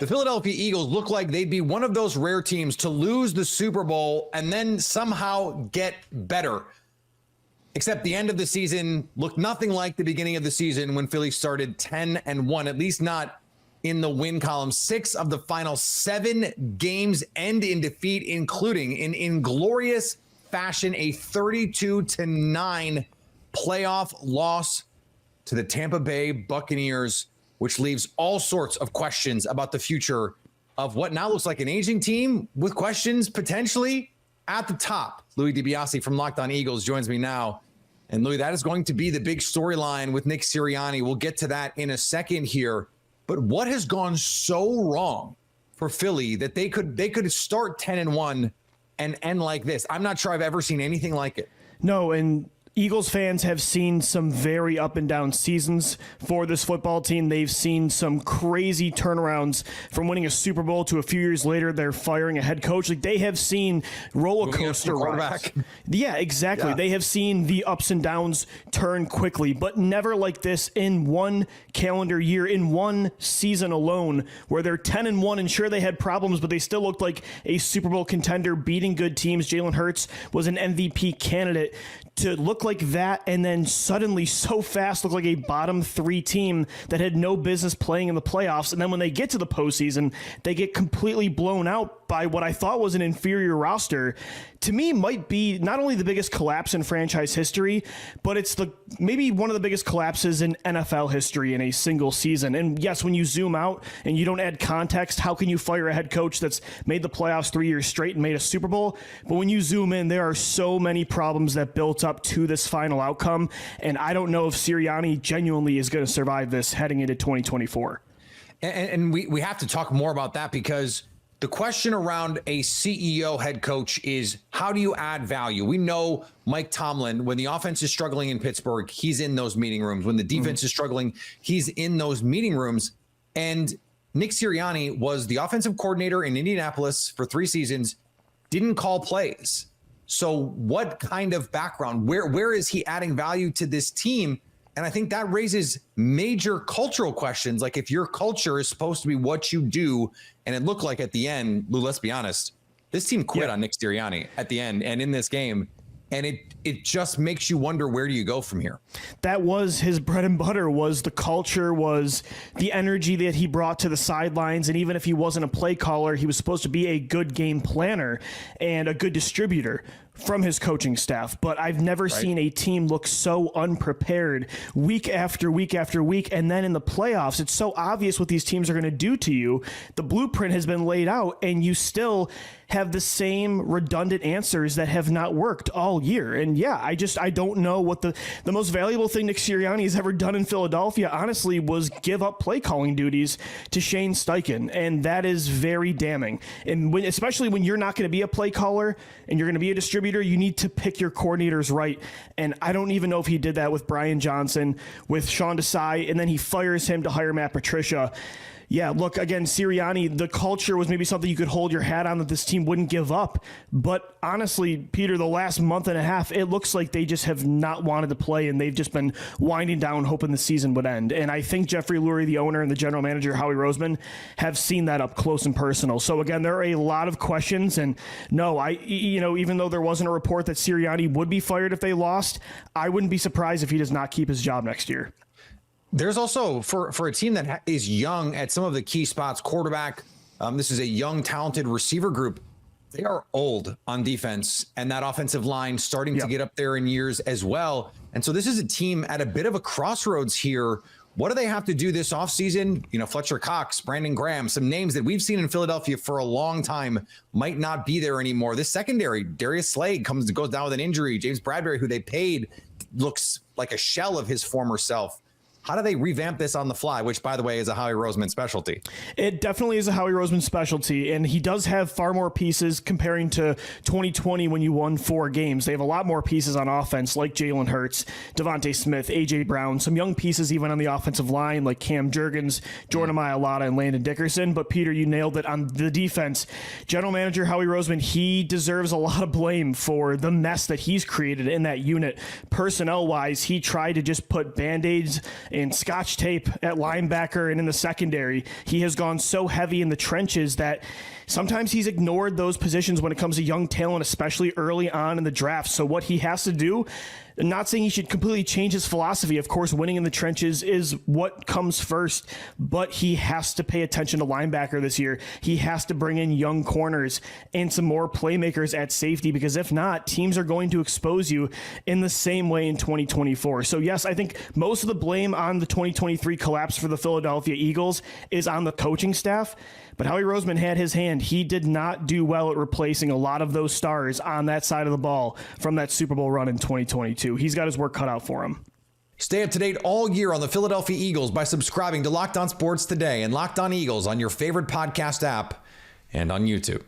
The Philadelphia Eagles look like they'd be one of those rare teams to lose the Super Bowl and then somehow get better. Except the end of the season looked nothing like the beginning of the season when Philly started 10-1, at least not in the win column. 6 of the final 7 games end in defeat, including in inglorious fashion a 32-9 playoff loss to the Tampa Bay Buccaneers, which leaves all sorts of questions about the future of what now looks like an aging team with questions potentially at the top. Louie DiBiase from Locked On Eagles joins me now. And Louie, that is going to be the big storyline with Nick Sirianni. We'll get to that in a second here. But what has gone so wrong for Philly that they could start 10-1 and end like this? I'm not sure I've ever seen anything like it. No, and Eagles fans have seen some very up and down seasons for this football team. They've seen some crazy turnarounds from winning a Super Bowl to a few years later they're firing a head coach. Like, they have seen roller coaster rides. Yeah, exactly. Yeah. They have seen the ups and downs turn quickly, but never like this in one calendar year, in one season alone, where they're 10-1, and sure, they had problems, but they still looked like a Super Bowl contender, beating good teams. Jalen Hurts was an MVP candidate. To look like that and then suddenly so fast look like a bottom 3 team that had no business playing in the playoffs, and then when they get to the postseason, they get completely blown out by what I thought was an inferior roster, to me might be not only the biggest collapse in franchise history, but it's maybe one of the biggest collapses in NFL history in a single season. And yes, when you zoom out and you don't add context, how can you fire a head coach that's made the playoffs 3 years straight and made a Super Bowl? But when you zoom in, there are so many problems that built up to this final outcome, and I don't know if Sirianni genuinely is going to survive this heading into 2024. And we have to talk more about that, because the question around a CEO head coach is, how do you add value? We know Mike Tomlin, when the offense is struggling in Pittsburgh, he's in those meeting rooms. When the defense is struggling, he's in those meeting rooms. And Nick Sirianni was the offensive coordinator in Indianapolis for 3 seasons, didn't call plays. So what kind of background, where is he adding value to this team? And I think that raises major cultural questions. Like, if your culture is supposed to be what you do, and it looked like at the end, Lou, let's be honest, this team quit on Nick Sirianni at the end and in this game. And it just makes you wonder, where do you go from here? That was his bread and butter, was the culture, was the energy that he brought to the sidelines. And even if he wasn't a play caller, he was supposed to be a good game planner and a good distributor from his coaching staff. But I've never seen a team look so unprepared week after week after week. And then in the playoffs, it's so obvious what these teams are going to do to you. The blueprint has been laid out, and you still have the same redundant answers that have not worked all year. And yeah, I don't know what the most valuable thing Nick Sirianni has ever done in Philadelphia, honestly, was give up play calling duties to Shane Steichen. And that is very damning. And especially when you're not going to be a play caller and you're going to be a distributor, you need to pick your coordinators right. And I don't even know if he did that with Brian Johnson, with Sean Desai, and then he fires him to hire Matt Patricia. Yeah, look, again, Sirianni, the culture was maybe something you could hold your hat on that this team wouldn't give up. But honestly, Peter, the last month and a half, it looks like they just have not wanted to play, and they've just been winding down, hoping the season would end. And I think Jeffrey Lurie, the owner, and the general manager, Howie Roseman, have seen that up close and personal. So again, there are a lot of questions. And no, even though there wasn't a report that Sirianni would be fired if they lost, I wouldn't be surprised if he does not keep his job next year. There's also, for a team that is young at some of the key spots, quarterback, this is a young, talented receiver group. They are old on defense, and that offensive line starting to get up there in years as well. And so this is a team at a bit of a crossroads here. What do they have to do this offseason? Fletcher Cox, Brandon Graham, some names that we've seen in Philadelphia for a long time might not be there anymore. This secondary, Darius Slade goes down with an injury. James Bradbury, who they paid, looks like a shell of his former self. How do they revamp this on the fly, which, by the way, is a Howie Roseman specialty? It definitely is a Howie Roseman specialty, and he does have far more pieces comparing to 2020 when you won 4 games. They have a lot more pieces on offense, like Jalen Hurts, Devontae Smith, A.J. Brown, some young pieces even on the offensive line, like Cam Jurgens, Jordan Mailata, and Landon Dickerson. But, Peter, you nailed it on the defense. General manager Howie Roseman, he deserves a lot of blame for the mess that he's created in that unit. Personnel-wise, he tried to just put Band-Aids and Scotch Tape at linebacker and in the secondary. He has gone so heavy in the trenches that sometimes he's ignored those positions when it comes to young talent, especially early on in the draft. So what he has to do, I'm not saying he should completely change his philosophy. Of course, winning in the trenches is what comes first, but he has to pay attention to linebacker this year. He has to bring in young corners and some more playmakers at safety, because if not, teams are going to expose you in the same way in 2024. So yes, I think most of the blame on the 2023 collapse for the Philadelphia Eagles is on the coaching staff. But Howie Roseman had his hand. He did not do well at replacing a lot of those stars on that side of the ball from that Super Bowl run in 2022. He's got his work cut out for him. Stay up to date all year on the Philadelphia Eagles by subscribing to Locked On Sports today and Locked On Eagles on your favorite podcast app and on YouTube.